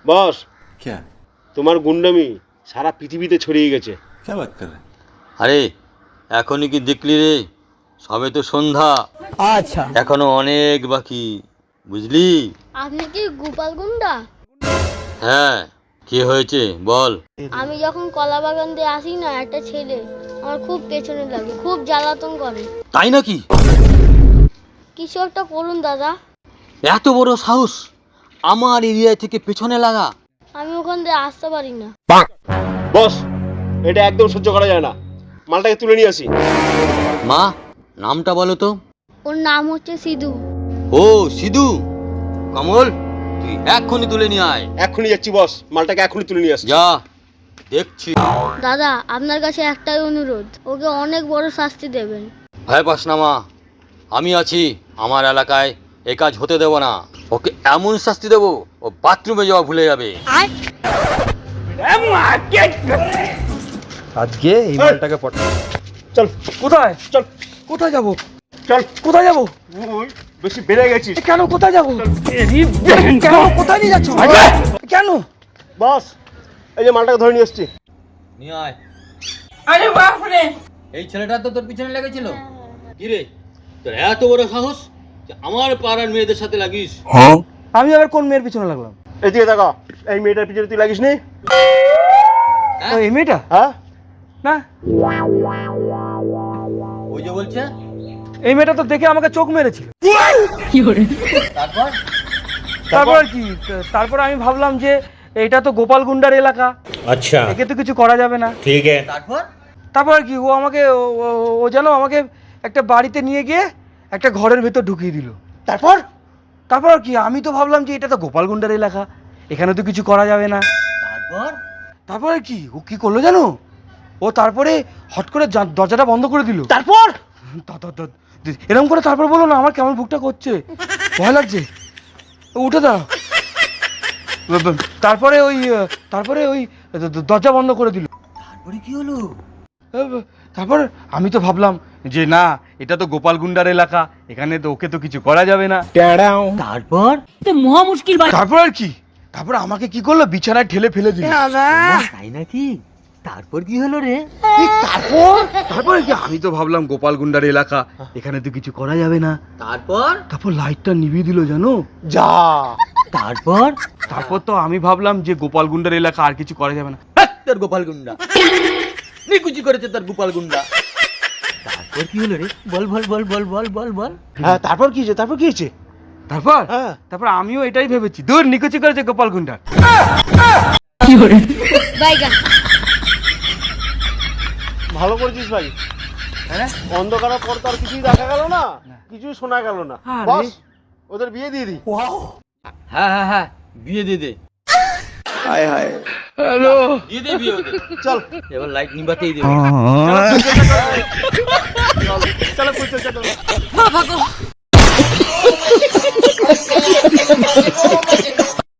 বস क्या তোমার গুন্ডামি সারা পৃথিবীতে ছড়িয়ে গেছে। क्या बात कर रहे हैं? আরে এখনই কি দেখলি রে? সবে তো সন্ধ্যা, আচ্ছা এখনো অনেক বাকি, বুঝলি? আপনি কি গোপাল গুন্ডা? হ্যাঁ, কি হয়েছে বল। আমি যখন কলা বাগান দিয়ে আসি না, একটা ছেলে আমার খুব পেছনে লাগে, খুব জ্বালাতন করে। তাই নাকি? কিছু একটা করুন দাদা। এত বড় সাহস আমার এরিয়া থেকে পেছনে লাগা? আমি ওখান দিয়ে আসতে পারি না। বস এটা একদম সহ্য করা যায় না, মালটাকে তুলে নিয়ে আসি। মা, নামটা বলো তো। ওর নাম হচ্ছে সিধু। ও সিধু, কমল তুই এক্ষুনি তুলে নিয়ে আয়। এক্ষুনি যাচ্ছি বস, মালটাকে এক্ষুনি তুলে নিয়ে আসি। যা, দেখছি। দাদা আপনার কাছে একটাই অনুরোধ, ওকে অনেক বড় শাস্তি দেবেন। ভয় পাস না মা, আমি আছি। আমার এলাকায় এ কাজ হতে দেব না। ওকে এমন শাস্তি দেবো ও বাথরুমে যাওয়া ভুলে যাবে। আজকে এই মালটাকে চল কোথায় চল কোথায় যাব চল। কোথায় যাব ওই, বেশি বেড়ে গেছিস। কেন কোথায় যাব কেন কোথায় নিয়ে যাচ্ছ কেন বস এই যে মালটাকে ধরে নিয়ে এসছি। নিয়ে আয়। আরে বাপ রে, এই ছেলেটা তো তোর পিছনে লেগেছিল। কি রে, তোর এত বড় সাহস যে আমার পাড়ার মেয়েদের সাথে লাগিস? আমি আবার কোন মেয়ের পিছনে লাগলাম এদিকে দেখো, এই মেয়েটার পিছনে তুই লাগিস নি? হ্যাঁ? এই মেয়েটা হ্যাঁ না ওই যে বলছে। এই মেয়েটা তো দেখে আমাকে চোখ মেরেছিল। তারপর তারপর আর কি, তারপর আমি ভাবলাম যে এটা তো গোপাল গুন্ডার এলাকা, अच्छा একে তো কিছু করা যাবে না। ठीक है তারপর তারপর আর কি, ও আমাকে ও যেন আমাকে একটা বাড়িতে নিয়ে গিয়ে একটা ঘরের ভেতর ঢুকিয়ে দিল। তারপর তারপর আর কি, আমি তো ভাবলাম যে এটা তো গোপাল গুন্ডার এলাকা, এখানে তো কিছু করা যাবে না। তারপর তারপর আর কি, ও কি করলো জানো, ও তারপরে হট করে দরজাটা বন্ধ করে দিল। তারপর এরকম করে তারপর বলো না, আমার কেমন বুকটা করছে, ভয় লাগছে। উঠে দাঁড়াও। তারপরে ওই দরজা বন্ধ করে দিল। তারপরে কি হলো? তারপর আমি তো ভাবলাম যে না, এটা তো গোপাল গুন্ডার এলাকা, এখানে তো ওকে তো কিছু করা যাবে না। তারপর তারপর আর কি, তারপর আমাকে কি করলো, বিছানায় ঠেলে ফেলে দিল। তাই নাকি? তারপর কি হলো রে? তারপর কি, আমি তো ভাবলাম গোপাল গুন্ডার এলাকা, এখানে তো কিছু করা যাবে না। তারপর লাইটটা নিভিয়ে দিল জানো। যা। তারপর তো আমি ভাবলাম যে গোপাল গুন্ডার এলাকা, আর কিছু করা যাবে না। তোর গোপাল গুন্ডা নিকুচি করেছে তোর গোপাল গুন্ডা। তারপর কি হলো রে? বল বল বল বল বল বল বল। হ্যাঁ তারপর কি হয়েছে? তারপর কি হয়েছে? তারপর হ্যাঁ। তারপর আমিও এটাই ভেবেছি, দূর নিকুচি করেছে গোপাল গুন্ডা। বাইগান। ভালো করেছিস ভাই। হ্যাঁ অন্ধকারের পর তো আর কিছুই দেখা গেল না, কিছুই শোনা গেল না। আরে। বস ওদের বিয়ে দিয়ে দিই। হ্যাঁ হ্যাঁ হ্যাঁ, বিয়ে দিয়ে দে। হ্যালো, দিয়ে দে বিয়ে ওদের। চল এবার লাইট নিবাতেই দেবে। চলো চলো চলো। বাবা গো,